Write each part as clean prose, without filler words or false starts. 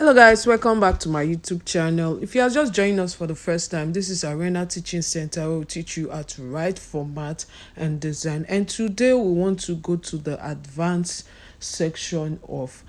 Hello guys, welcome back to my YouTube channel. If you are just joining us for the first time, this is Arena Teaching Center where we teach you how to write, format and design. And today we want to go to the advanced section of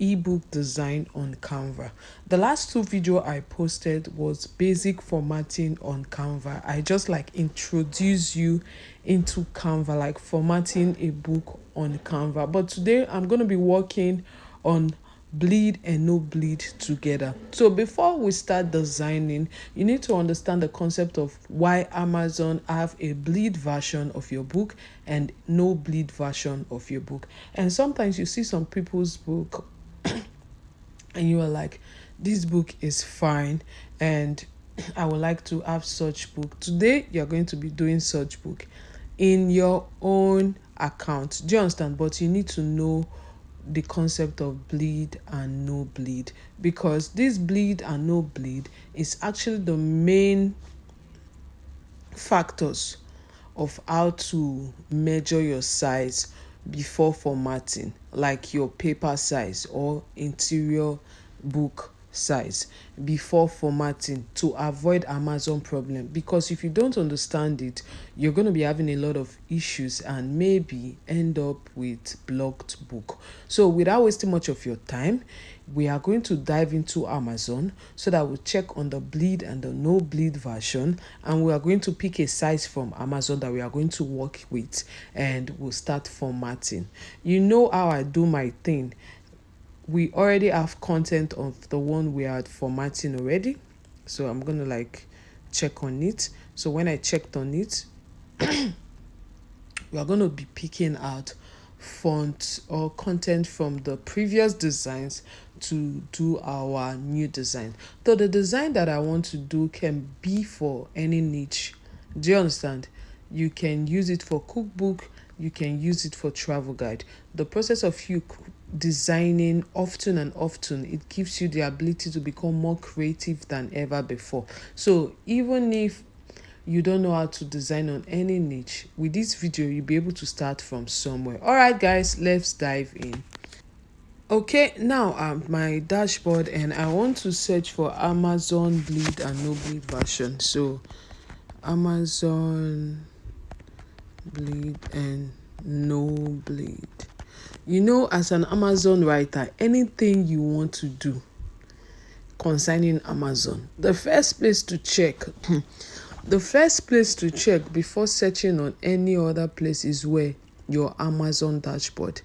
ebook design on Canva. The last two videos I posted was basic formatting on Canva. I just introduce you into Canva, like formatting a book on Canva. But today I'm going to be working on bleed and no bleed together. So before we start designing, you need to understand the concept of why Amazon have a bleed version of your book and no bleed version of your book. And sometimes you see some people's book and you are like, this book is fine and I would like to have such book. Today you're going to be doing such book in your own account. Do you understand? But you need to know the concept of bleed and no bleed, because this bleed and no bleed is actually the main factors of how to measure your size before formatting, like your paper size or interior book size before formatting, to avoid Amazon problem. Because if you don't understand it, you're going to be having a lot of issues and maybe end up with blocked book. So without wasting much of your time, we are going to dive into Amazon so that we'll check on the bleed and the no bleed version, and we are going to pick a size from Amazon that we are going to work with, and we'll start formatting. You know how I do my thing. We already have content of the one we are formatting already, so I'm gonna check on it. So when I checked on it, we are going to be picking out font or content from the previous designs to do our new design. So the design that I want to do can be for any niche. Do you understand? You can use it for cookbook, you can use it for travel guide. The process of you designing often and often, it gives you the ability to become more creative than ever before. So even if you don't know how to design on any niche, with this video you'll be able to start from somewhere. All right guys, let's dive in. Okay, now I'm my dashboard and I want to search for Amazon bleed and no bleed version. So Amazon bleed and no bleed. You know, as an Amazon writer, anything you want to do concerning Amazon, the first place to check before searching on any other place is where your Amazon dashboard.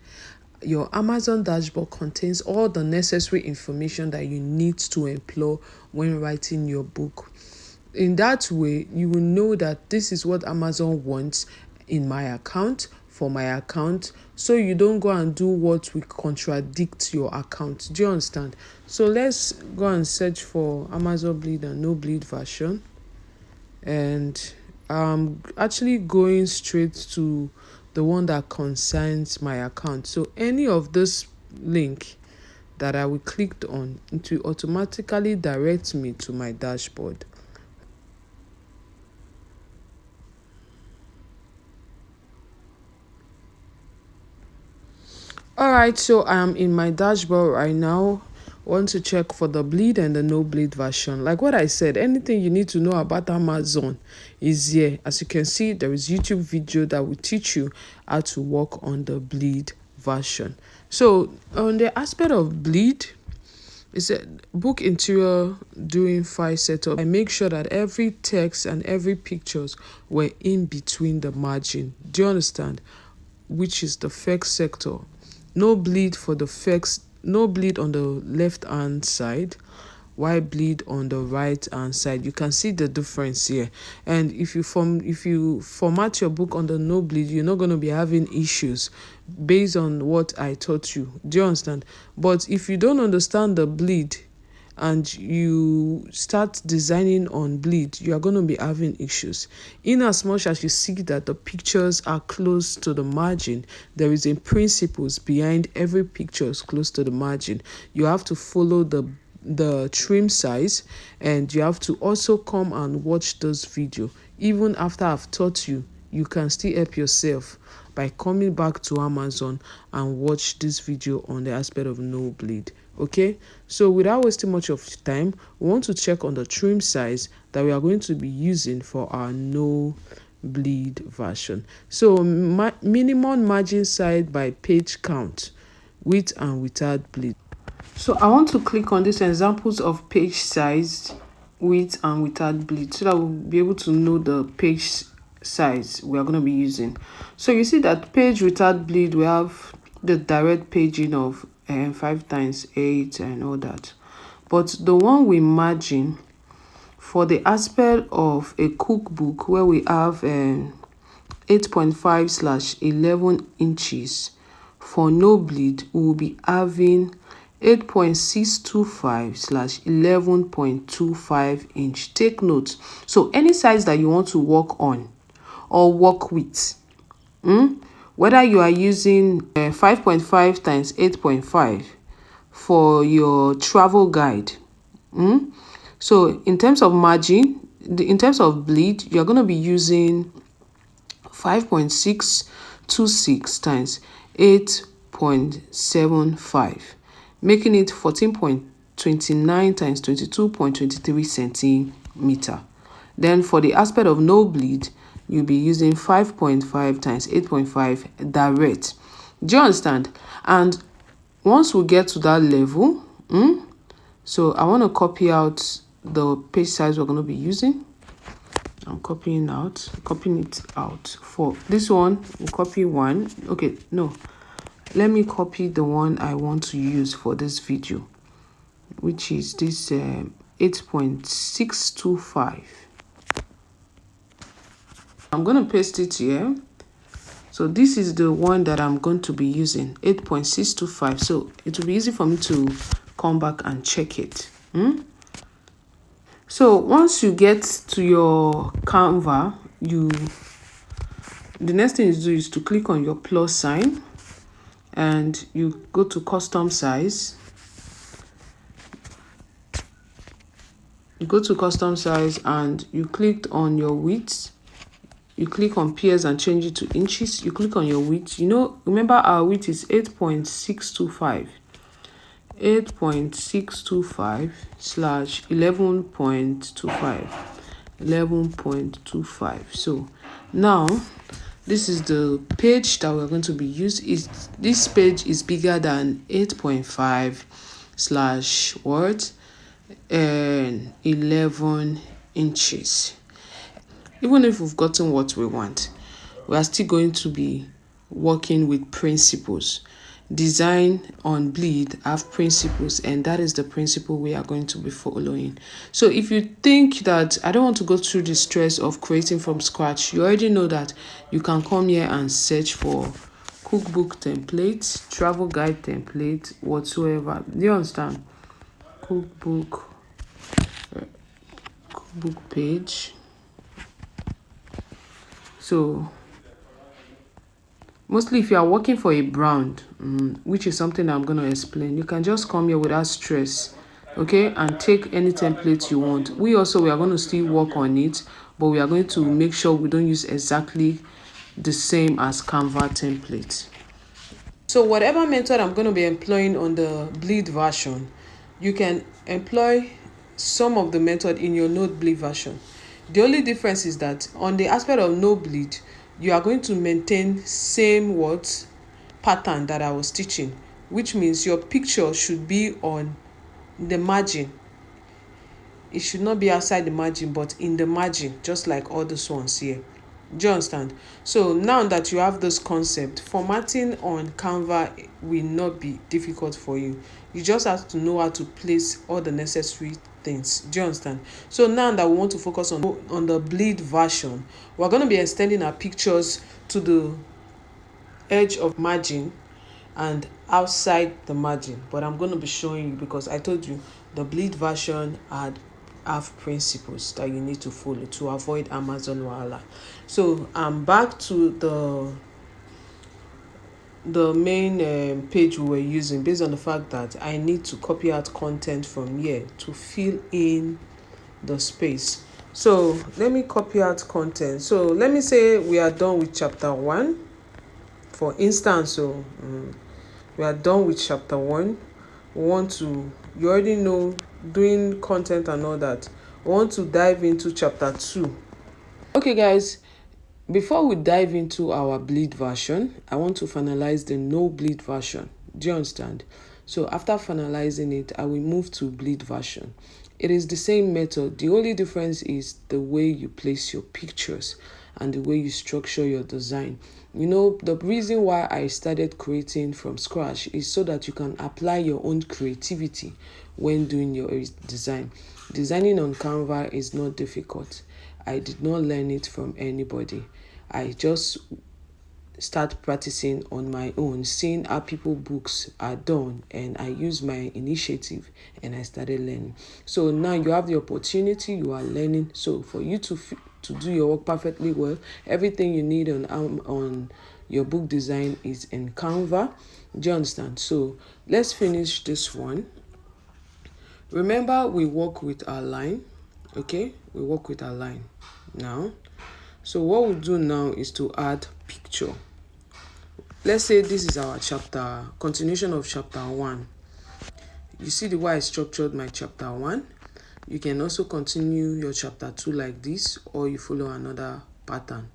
Your Amazon dashboard contains all the necessary information that you need to employ when writing your book. In that way, you will know that this is what Amazon wants in my account, for my account, so you don't go and do what will contradict your account. Do you understand? So let's go and search for Amazon bleed and no bleed version, and I'm actually going straight to the one that concerns my account. So any of this link that I will click on, it will automatically direct me to my dashboard. All right, so I'm in my dashboard right now. Want to check for the bleed and the no bleed version. Like what I said, anything you need to know about Amazon is here. As you can see, there is YouTube video that will teach you how to work on the bleed version. So on the aspect of bleed, it's a book interior doing file setup. I make sure that every text and every pictures were in between the margin. Do you understand? Which is the first sector. No bleed for the first, no bleed on the left hand side, while bleed on the right hand side. You can see the difference here. And if you format your book on the no bleed, you're not going to be having issues based on what I taught you. Do you understand? But if you don't understand the bleed and you start designing on bleed, you are going to be having issues. In as much as you see that the pictures are close to the margin, there is a principles behind every picture is close to the margin. You have to follow the trim size, and you have to also come and watch this video. Even after I've taught you, you can still help yourself by coming back to Amazon and watch this video on the aspect of no bleed. Okay, so without wasting much of time, we want to check on the trim size that we are going to be using for our no bleed version. So minimum margin size by page count, with and without bleed. So I want to click on these examples of page size with and without bleed so that we'll be able to know the page size we are going to be using. So you see that page without bleed, we have the direct paging of 5x8 and all that. But the one we margin for the aspect of a cookbook where we have 8.5/11 inches for no bleed, we will be having 8.625/11.25 inch. Take note. So any size that you want to work on or work with, whether you are using 5.5 times 8.5 for your travel guide, so in terms of margin, in terms of bleed, you're going to be using 5.626 times 8.75, making it 14.29 times 22.23 centimeter. Then for the aspect of no bleed, you'll be using 5.5 times 8.5 direct. Do you understand? And once we get to that level, so I want to copy out the page size we're going to be using. I'm copying it out. For this one, we'll copy one. Okay, no. Let me copy the one I want to use for this video, which is this 8.625. I'm going to paste it here. So this is the one that I'm going to be using, 8.625. So it will be easy for me to come back and check it. So once you get to your Canva, the next thing you do is to click on your plus sign and you go to custom size. You go to custom size and you click on your width. You click on pairs and change it to inches. You click on your width. Remember our width is 8.625. 8.625/11.25. 11.25. So now this is the page that we're going to be using. This page is bigger than 8.5/11 inches. Even if we've gotten what we want, we are still going to be working with principles. Design on bleed have principles, and that is the principle we are going to be following. So if you think that I don't want to go through the stress of creating from scratch, you already know that you can come here and search for cookbook templates, travel guide template, whatsoever. Do you understand? Cookbook page. So mostly if you are working for a brand, which is something I'm going to explain, you can just come here without stress, okay, and take any template you want. We are going to still work on it, but we are going to make sure we don't use exactly the same as Canva template. So whatever method I'm going to be employing on the bleed version, you can employ some of the method in your no bleed version. The only difference is that on the aspect of no bleed, you are going to maintain same pattern that I was teaching, which means your picture should be on the margin. It should not be outside the margin, but in the margin, just like all these ones here. Do you understand? So now that you have this concept, formatting on Canva will not be difficult for you. You just have to know how to place all the necessary things. Do you understand? So now that we want to focus on the bleed version, we're going to be extending our pictures to the edge of margin and outside the margin. But I'm going to be showing you, because I told you the bleed version have principles that you need to follow to avoid Amazon wahala. So I'm back to the main page we were using, based on the fact that I need to copy out content from here to fill in the space. So let me copy out content. So let me say we are done with chapter 1, for instance. So we are done with chapter 1. want to, you already know, doing content and all that, we want to dive into chapter 2. Okay guys, before we dive into our bleed version, I want to finalize the no bleed version. Do you understand? So after finalizing it, I will move to bleed version. It is the same method. The only difference is the way you place your pictures and the way you structure your design. You know, the reason why I started creating from scratch is so that you can apply your own creativity when doing your design. Designing on Canva is not difficult. I did not learn it from anybody. I just start practicing on my own, seeing how people books are done, and I use my initiative and I started learning. So now you have the opportunity, you are learning. So for you to do your work perfectly well, everything you need on your book design is in Canva. Do you understand? So let's finish this one. Remember, we work with our line. Okay, we work with our line now. So what we'll do now is to add picture. Let's say this is our chapter, continuation of chapter 1. You see the way I structured my chapter 1? You can also continue your chapter 2 like this, or you follow another pattern.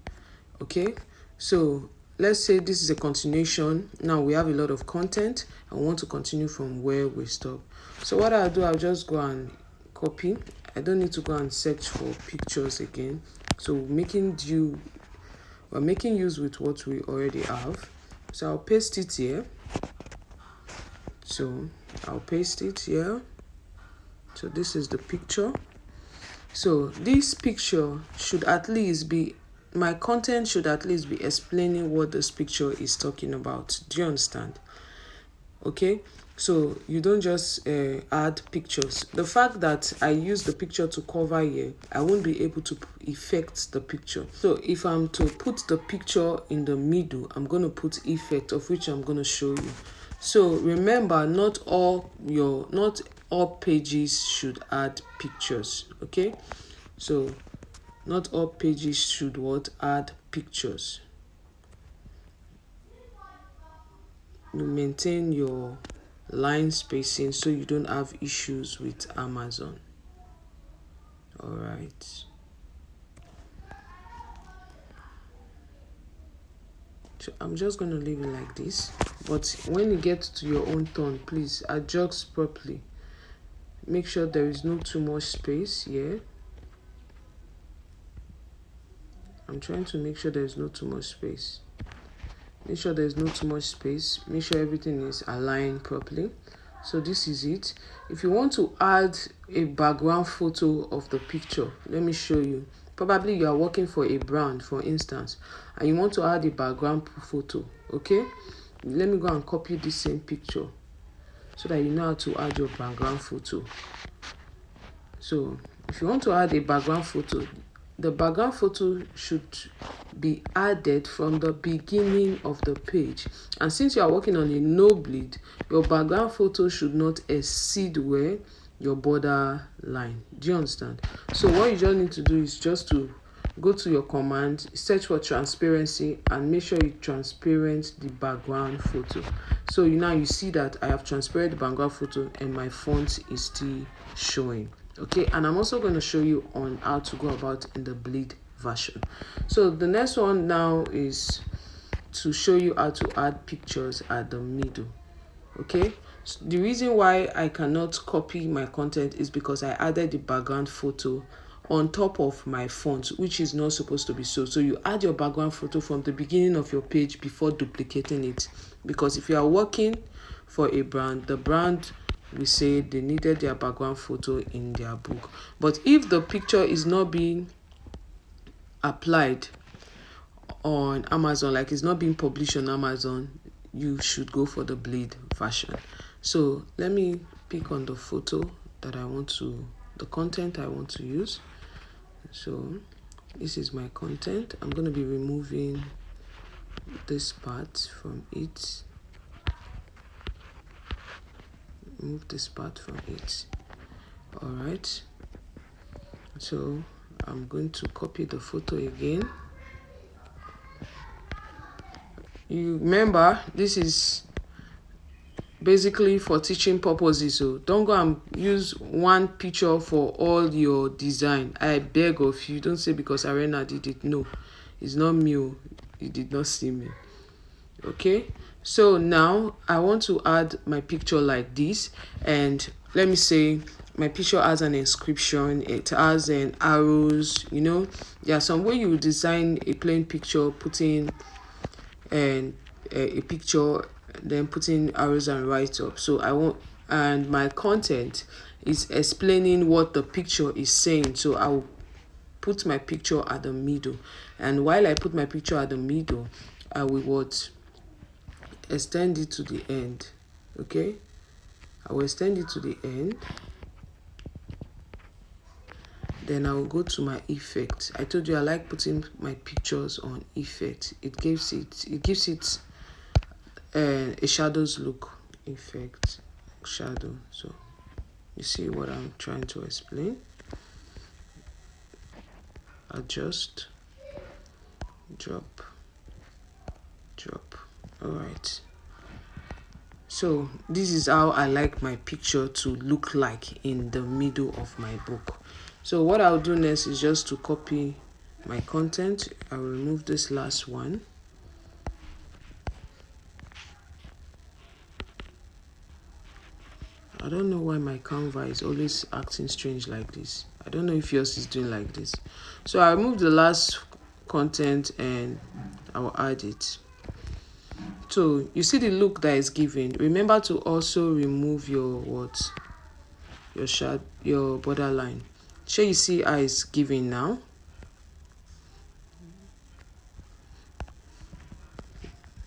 Okay, so let's say this is a continuation. Now we have a lot of content. I want to continue from where we stop. So what I'll do, I'll just go and copy. I don't need to go and search for pictures again. So we're making use with what we already have. So I'll paste it here. So I'll paste it here. So this is the picture. So this picture should at least be, my content should at least be explaining what this picture is talking about. Do you understand? Okay, so you don't just add pictures. The fact that I use the picture to cover here, I won't be able to effect the picture. So if I'm to put the picture in the middle, I'm going to put effect, of which I'm going to show you. So remember, not all pages should add pictures. Okay, so not all pages should add pictures. You maintain your line spacing so you don't have issues with Amazon. All right. So I'm just going to leave it like this. But when you get to your own turn, please adjust properly. Make sure there is no too much space here. I'm trying to make sure there is no too much space. Make sure there's no too much space. Make sure everything is aligned properly. So this is it. If you want to add a background photo of the picture, let me show you. Probably you are working for a brand, for instance, and you want to add a background photo. Okay, let me go and copy this same picture so that you know how to add your background photo. So if you want to add a background photo, the background photo should be added from the beginning of the page. And since you are working on a no bleed, your background photo should not exceed where your border line. Do you understand? So what you just need to do is just to go to your command, search for transparency, and make sure you transparent the background photo. So now you see that I have transparent the background photo and my font is still showing. Okay, and I'm also going to show you on how to go about in the bleed version. So the next one now is to show you how to add pictures at the middle. Okay, so the reason why I cannot copy my content is because I added the background photo on top of my font, which is not supposed to be so. So you add your background photo from the beginning of your page before duplicating it, because if you are working for a brand, the brand, we say they needed their background photo in their book. But if the picture is not being applied on Amazon, like it's not being published on Amazon, you should go for the bleed version. So let me pick on the photo that I want to, the content I want to use. So this is my content. I'm going to be removing this part from it. Move this part from it. All right, so I'm going to copy the photo again. You remember, this is basically for teaching purposes. So don't go and use one picture for all your design. I beg of you, don't say because Arena did it. No, it's not me. You did not see me. Okay, so now I want to add my picture like this, and let me say my picture has an inscription, it has an arrows, there are some way you design a plain picture, putting and a picture, then putting arrows and write up. So I want, and my content is explaining what the picture is saying, so I will put my picture at the middle. And while I put my picture at the middle, I will extend it to the end. Okay, I will extend it to the end. Then I will go to my effect. I told you I like putting my pictures on effect. It gives it a shadows look. Effect, shadow. So you see what I'm trying to explain. Adjust, drop. All right, so this is how I like my picture to look like in the middle of my book. So what I'll do next is just to copy my content. I'll remove this last one. I don't know why my Canva is always acting strange like this. I don't know if yours is doing like this. So I remove the last content and I will add it. So you see the look that is given. Remember to also remove your your borderline. Sure, you see how it's giving now.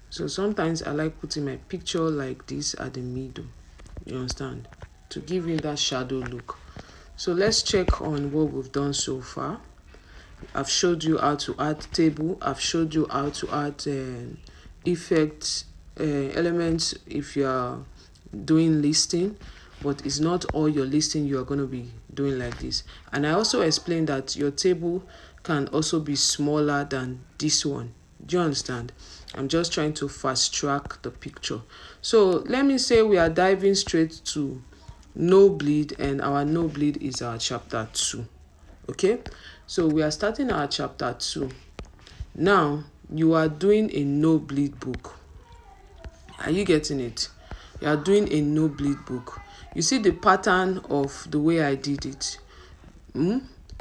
So sometimes I like putting my picture like this at the middle. You understand? To give you that shadow look. So let's check on what we've done so far. I've showed you how to add table. I've showed you how to add effects, elements if you are doing listing, but it's not all your listing you are going to be doing like this. And I also explained that your table can also be smaller than this one. Do you understand? I'm just trying to fast track the picture. So let me say we are diving straight to no bleed, and our no bleed is our chapter 2. Okay, so we are starting our chapter 2. Now you are doing a no bleed book. Are you getting it? You are doing a no bleed book. You see the pattern of the way I did it.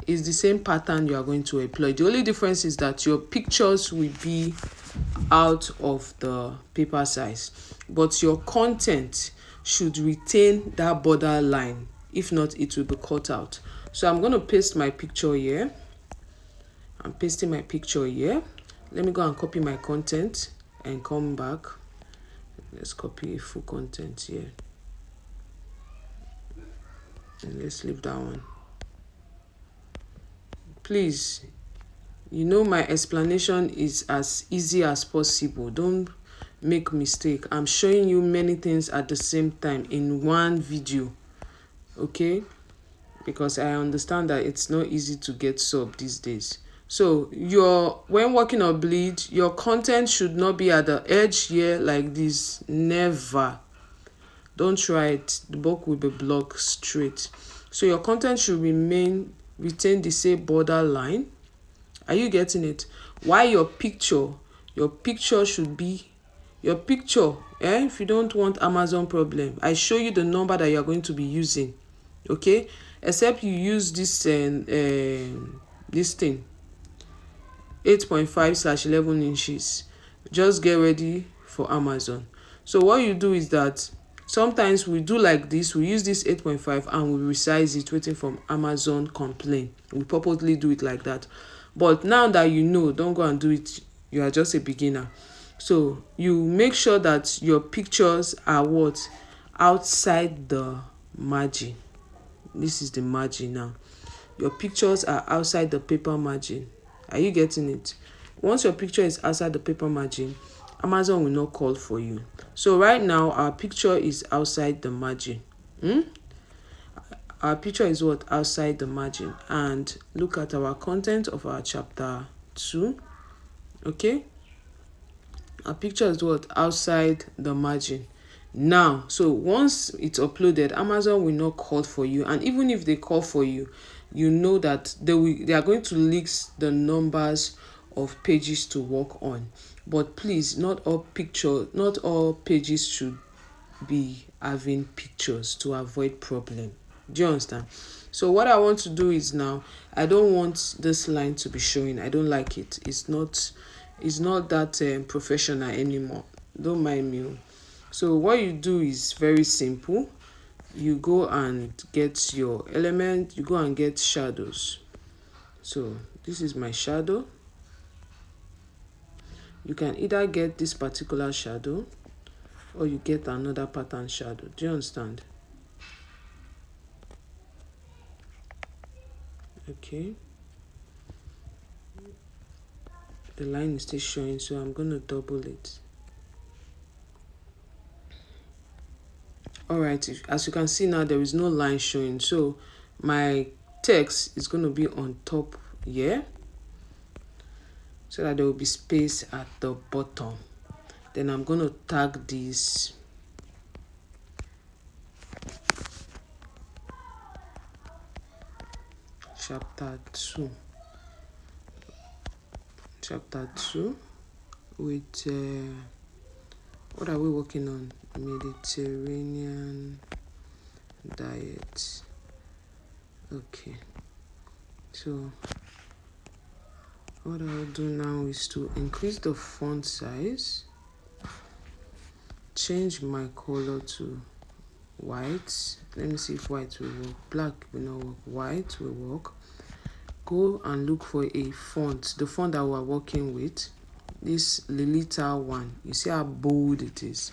It's the same pattern you are going to employ. The only difference is that your pictures will be out of the paper size, but your content should retain that border line. If not, it will be cut out. So I'm going to paste my picture here. I'm pasting my picture here. Let me go and copy my content and come back. Let's copy full content here. And let's leave that one. Please, my explanation is as easy as possible. Don't make mistake. I'm showing you many things at the same time in one video. Okay? Because I understand that it's not easy to get sub these days. So when working on bleed, your content should not be at the edge here like this. Never. Don't try it. The book will be blocked straight. So your content should retain the same border line. Are you getting it? Why your picture should be your picture. If you don't want Amazon problem, I show you the number that you are going to be using. Okay, except you use this thing 8.5/11 inches. Just get ready for Amazon. So what you do is that sometimes we do like this. We use this 8.5 and we resize it, waiting for Amazon complaint. We purposely do it like that. But now that you know, don't go and do it. You are just a beginner. So you make sure that your pictures are outside the margin. This is the margin now. Your pictures are outside the paper margin. Are you getting it? Once your picture is outside the paper margin, Amazon will not call for you. So right now, our picture is outside the margin. Our picture is outside the margin. And look at our content of our chapter 2. Okay? Our picture is outside the margin. now. So once it's uploaded, Amazon will not call for you, and even if they call for you, you know that they are going to list the numbers of pages to work on. But please, not all pages should be having pictures to avoid problem. Do you understand? So what I want to do is, now I don't want this line to be showing. I don't like it. It's not that professional anymore. Don't mind me. So what you do is very simple. You go and get your element. You go and get shadows. So this is my shadow. You can either get this particular shadow or you get another pattern shadow. Do you understand? Okay. The line is still showing, so I'm going to double it. All right, as you can see now, there is no line showing. So my text is going to be on top here, so that there will be space at the bottom. Then I'm going to tag this chapter 2 with what are we working on? Mediterranean diet. Okay, so what I'll do now is to increase the font size, change my color to white. Let me see if white will work. Black will not work. White will work. Go and look for a font, the font that we're working with, this Lilita one. You see how bold it is.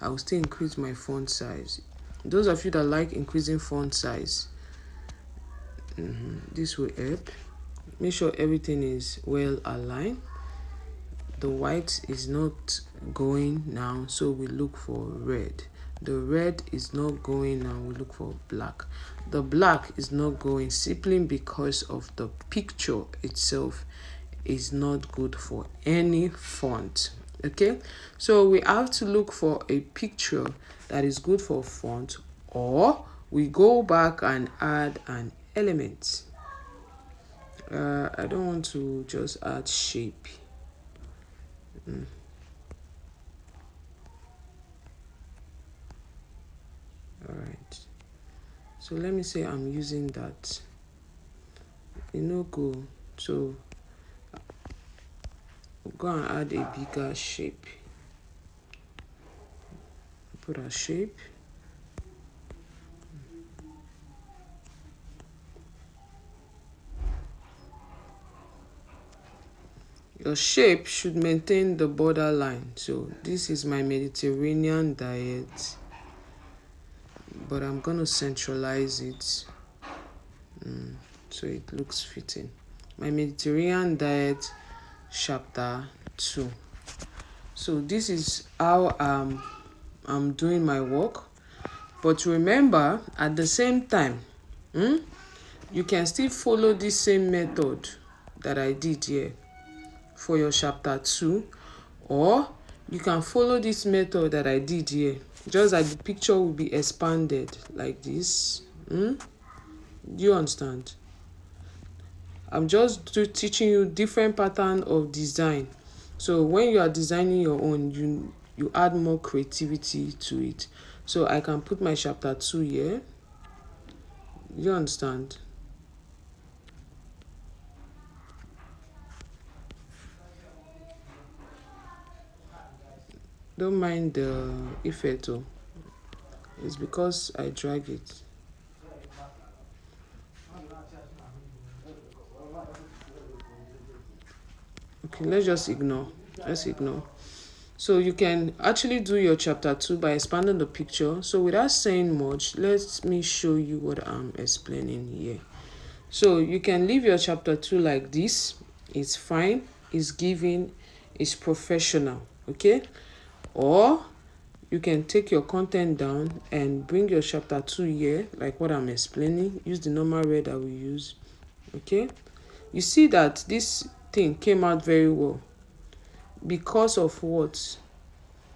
I will still increase my font size. Those of you that like increasing font size, this will help. Make sure everything is well aligned. The white is not going now, so we look for red. The red is not going now, we look for black. The black is not going simply because of the picture itself is not good for any font. Okay, so we have to look for a picture that is good for font, or we go back and add an element. I don't want to just add shape. All right, so let me say I'm using that. Go, so go and add a bigger shape. Put a shape. Your shape should maintain the border line. So this is my Mediterranean diet, but I'm going to centralize it so it looks fitting. My Mediterranean diet chapter 2. So this is how I'm doing my work. But remember, at the same time, you can still follow this same method that I did here for your chapter 2, or you can follow this method that I did here, just that the picture will be expanded like this. Do you understand? I'm just teaching you different pattern of design, so when you are designing your own, you add more creativity to it. So I can put my chapter 2 here. You understand? Don't mind the effect, it's because I drag it. Okay, let's ignore. So you can actually do your chapter 2 by expanding the picture. So without saying much, let me show you what I'm explaining here. So you can leave your chapter 2 like this. It's fine, it's giving, it's professional. Okay, or you can take your content down and bring your chapter 2 here, like what I'm explaining. Use the normal red that we use. Okay, you see that this thing came out very well because of what?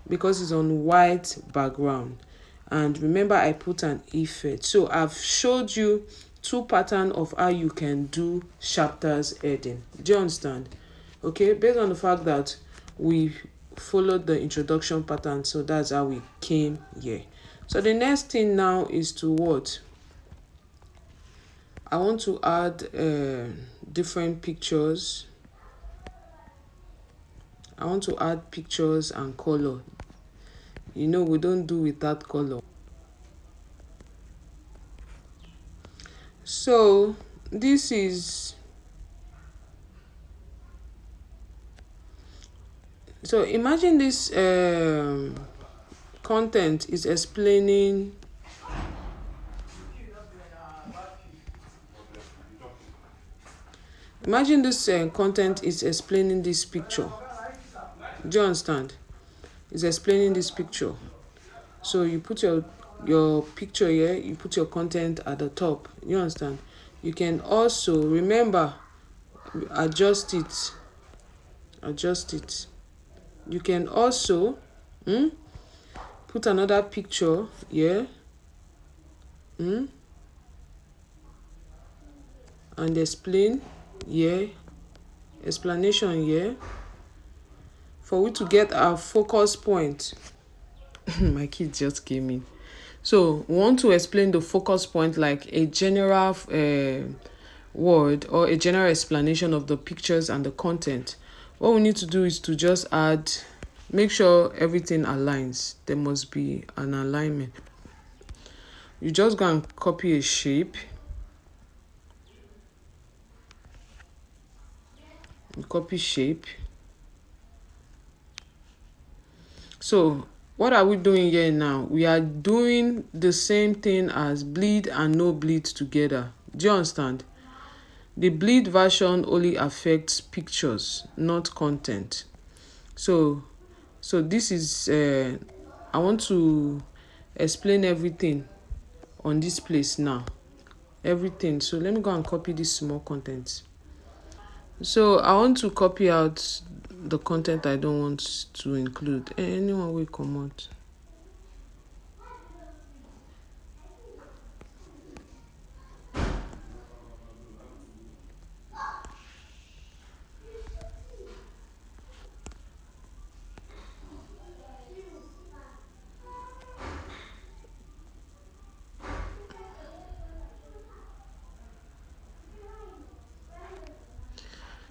because it's on white background. And remember, I put an effect. So I've showed you two patterns of how you can do chapters heading. Do you understand? Okay, based on the fact that we followed the introduction pattern, so that's how we came here. So the next thing now is to what? I want to add different pictures. I want to add pictures and color. You know, we don't do without color. So this is, so imagine this content is explaining, imagine this content is explaining this picture. Do you understand? It's explaining this picture. So you put your picture here, you put your content at the top. You understand? You can also, remember, adjust it. You can also put another picture here and explain here, explanation here, for we to get our focus point. My kid just came in. So we want to explain the focus point, like a general word or a general explanation of the pictures and the content. What we need to do is to just add, make sure everything aligns. There must be an alignment. You just go and copy a shape. You copy shape. So what are we doing here now? We are doing the same thing as bleed and no bleed together. Do you understand? The bleed version only affects pictures, not content. So this is, I want to explain everything on this place now. Everything. So let me go and copy this small content. So I want to copy out the content I don't want to include. Anyone will come out.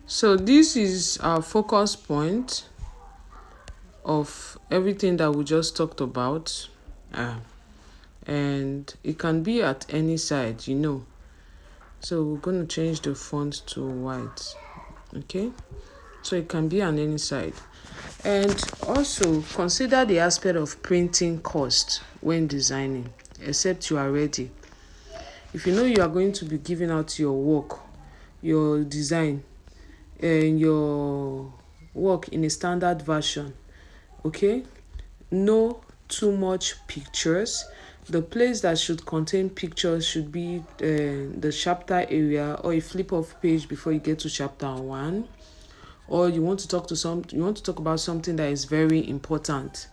So this is our focus point of everything that we just talked about. And it can be at any side, you know. So we're going to change the font to white. Okay. So it can be on any side. And also consider the aspect of printing cost when designing, except you are ready. If you know you are going to be giving out your work, your design, and your work in a standard version, okay? No too much pictures. The place that should contain pictures should be the chapter area, or a flip of page before you get to chapter 1. Or you want to talk about something that is very important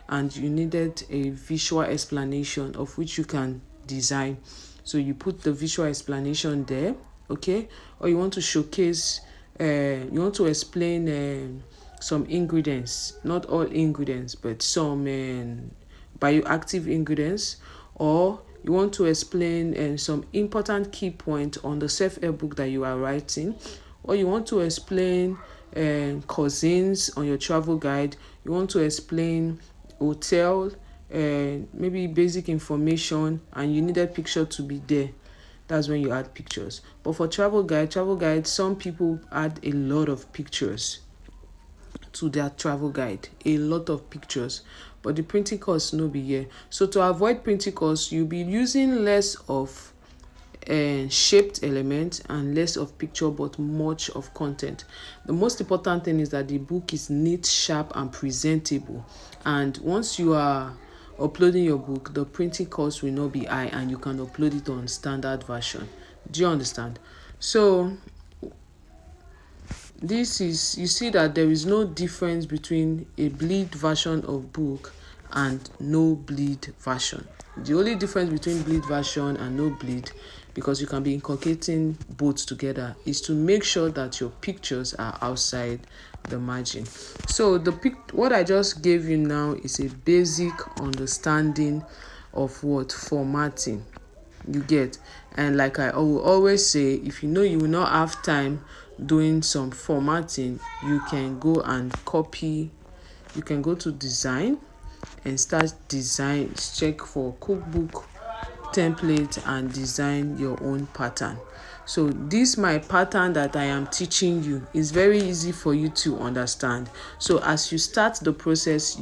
and you needed a visual explanation of which you can design. So you put the visual explanation there, okay? Or you want to showcase, you want to explain some ingredients, not all ingredients, but some bioactive ingredients. Or you want to explain some important key point on the self-help book that you are writing. Or you want to explain cousins on your travel guide. You want to explain hotel, maybe basic information, and you needed picture to be there. That's when you add pictures. But for travel guide, some people add a lot of pictures to their travel guide, a lot of pictures, but the printing cost no be here. So to avoid printing cost, you'll be using less of shaped element and less of picture, but much of content. The most important thing is that the book is neat, sharp, and presentable. And once you are uploading your book, the printing cost will not be high, and you can upload it on standard version. Do you understand? So this is, you see that there is no difference between a bleed version of book and no bleed version. The only difference between bleed version and no bleed, because you can be inculcating both together, is to make sure that your pictures are outside the margin. So what I just gave you now is a basic understanding of what formatting, you get. And like I will always say, if you know you will not have time doing some formatting, you can go and copy, you can go to design and start design, check for cookbook template and design your own pattern. So this my pattern that I am teaching you is very easy for you to understand. So as you start the process,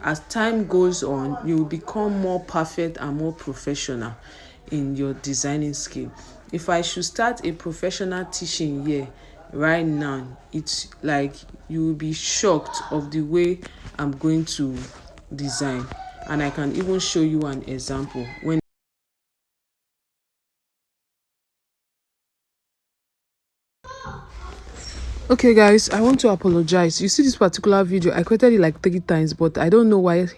as time goes on, you will become more perfect and more professional in your designing skill. If I should start a professional teaching here right now, it's like you will be shocked of the way I'm going to design. And I can even show you an example. Okay guys, I want to apologize. You see this particular video, I created it like 3 times, but I don't know why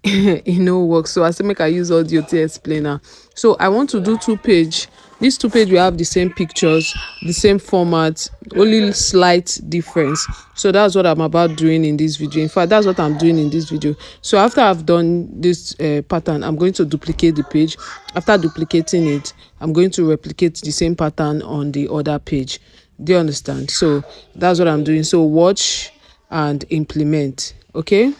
it no work. So I said make I use audio to explain now. So I want to do 2 page. This 2 page we have the same pictures, the same format, only slight difference. So that's what I'm about doing in this video. In fact, that's what I'm doing in this video. So after I've done this pattern, I'm going to duplicate the page. After duplicating it, I'm going to replicate the same pattern on the other page. Do you understand? So that's what I'm doing. So watch and implement. Okay.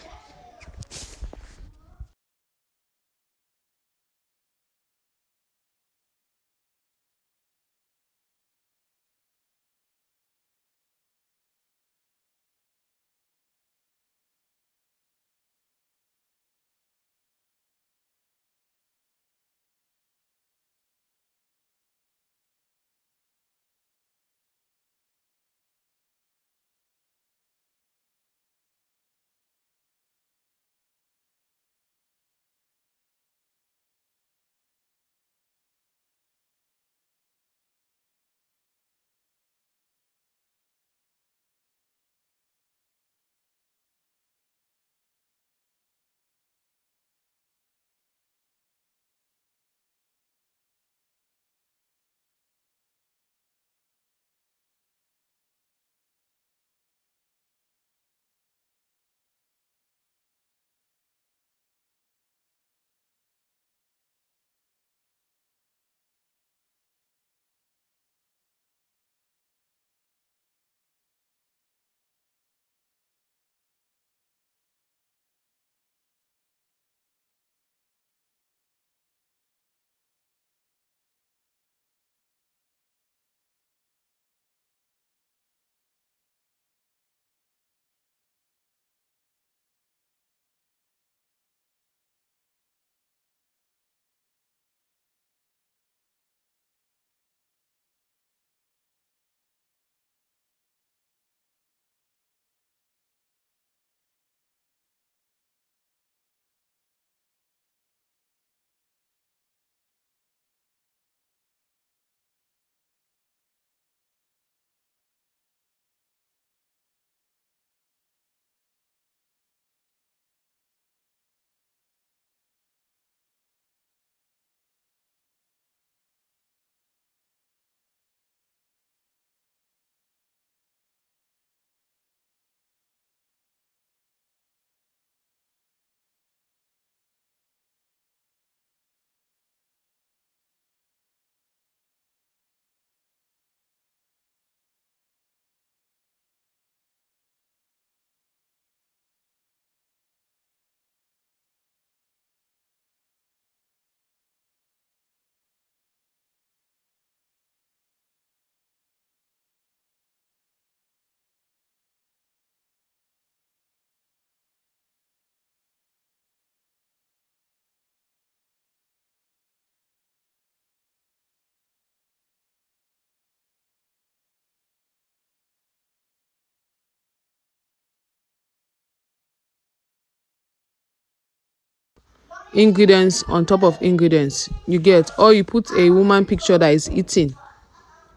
Ingredients on top of ingredients, you get, or you put a woman picture that is eating,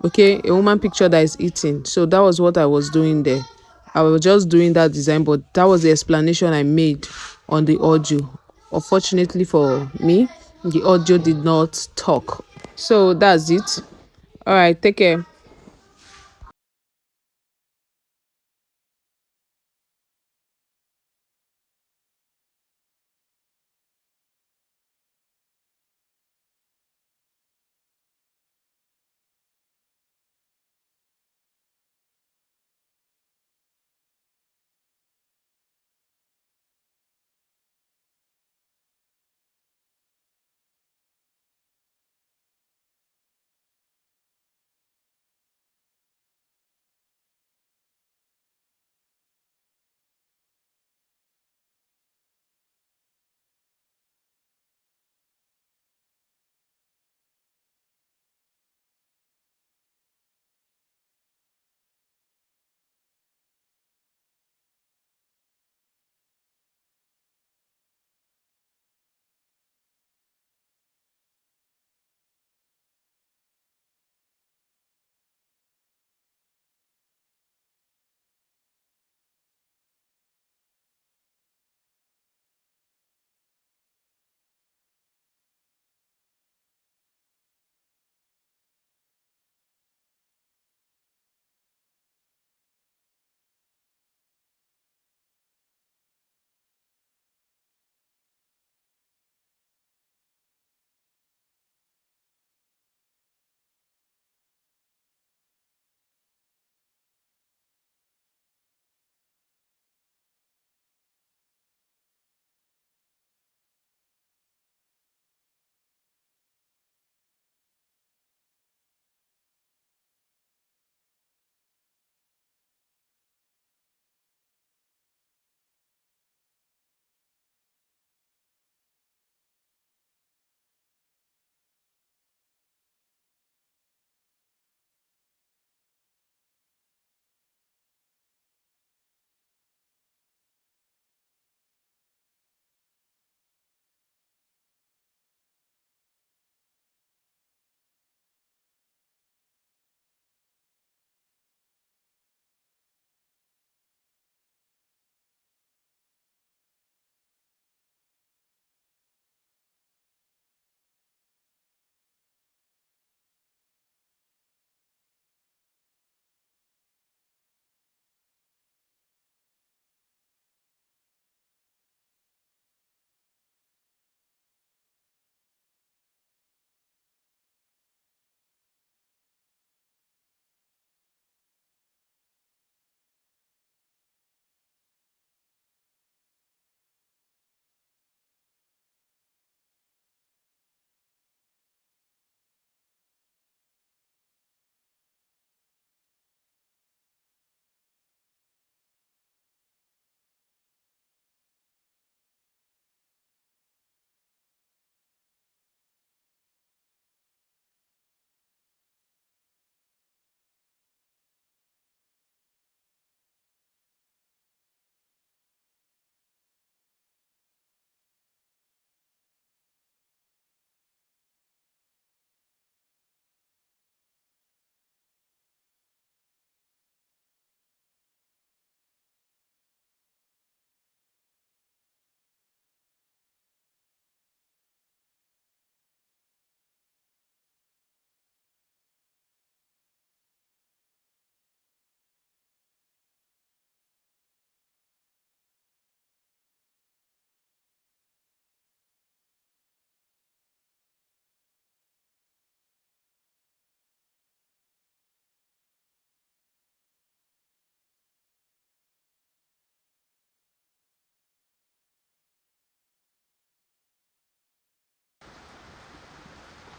Okay, a woman picture that is eating. So that was what I was doing there. I was just doing that design, but that was the explanation I made on the audio. Unfortunately for me, the audio did not talk. So that's it. All right, take care.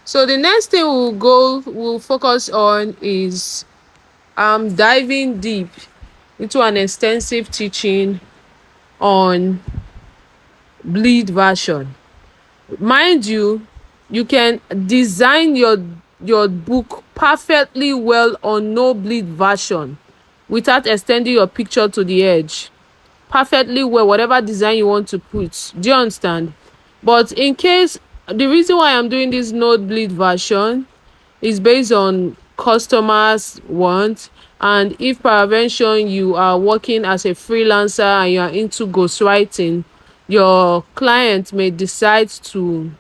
So the next thing we'll focus on is diving deep into an extensive teaching on bleed version. Mind you, you can design your book perfectly well on no bleed version without extending your picture to the edge. Perfectly well, whatever design you want to put. Do you understand? But in case, the reason why I'm doing this no bleed version is based on customers want. And if peradventure you are working as a freelancer and you are into ghostwriting, your client may decide to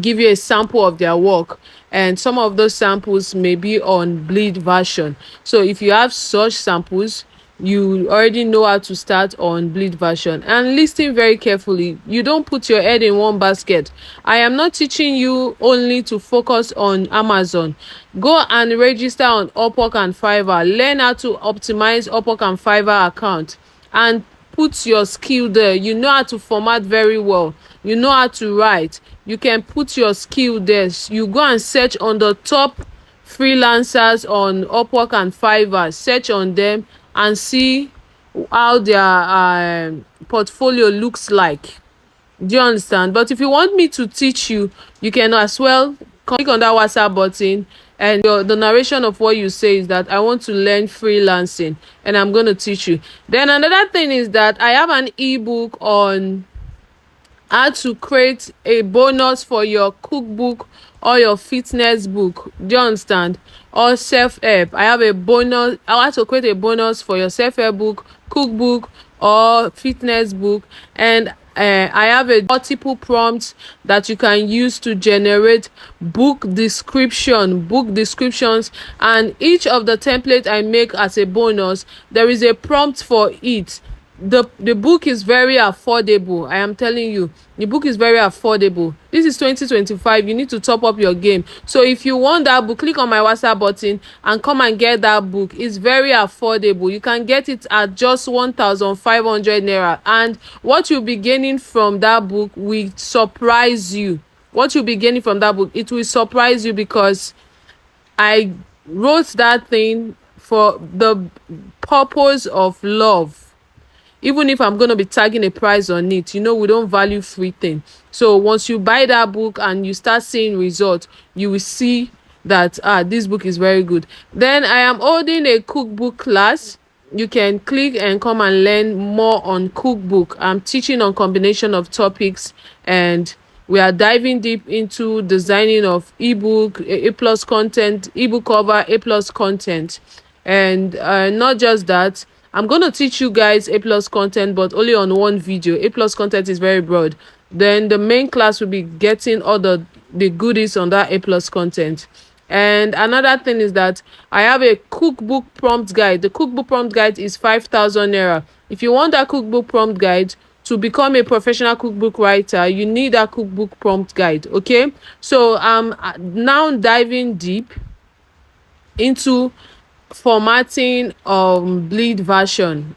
give you a sample of their work, and some of those samples may be on bleed version. So if you have such samples, you already know how to start on bleed version. And listen very carefully, you don't put your head in one basket. I am not teaching you only to focus on Amazon. Go and register on Upwork and Fiverr. Learn how to optimize Upwork and Fiverr account and put your skill there. You know how to format very well, you know how to write, you can put your skill there. You go and search on the top freelancers on Upwork and Fiverr, search on them and see how their portfolio looks like. Do you understand? But if you want me to teach you, you can as well click on that WhatsApp button, and the narration of what you say is that I want to learn freelancing and I'm going to teach you. Then another thing is that I have an ebook on how to create a bonus for your cookbook or your fitness book. Do you understand? Or self-help. I have a bonus. I want to create a bonus for your self-help book, cookbook, or fitness book. And I have a multiple prompts that you can use to generate book descriptions, and each of the template I make as a bonus, there is a prompt for it. The book is very affordable. I am telling you, the book is very affordable. This is 2025. You need to top up your game. So if you want that book, click on my WhatsApp button and come and get that book. It's very affordable. You can get it at just 1,500 naira, and what you'll be gaining from that book will surprise you. What you'll be gaining from that book, it will surprise you, because I wrote that thing for the purpose of love. Even if I'm going to be tagging a price on it, you know, we don't value free thing. So once you buy that book and you start seeing results, you will see that this book is very good. Then I am holding a cookbook class. You can click and come and learn more on cookbook. I'm teaching on combination of topics, and we are diving deep into designing of ebook, A+ content, ebook cover, A+ content. And not just that, I'm going to teach you guys A+ content, but only on one video. A+ content is very broad. Then the main class will be getting all the goodies on that A+ content. And another thing is that I have a cookbook prompt guide. The cookbook prompt guide is 5,000 naira. If you want that cookbook prompt guide to become a professional cookbook writer, you need that cookbook prompt guide. Okay, so I'm now diving deep into formatting bleed version.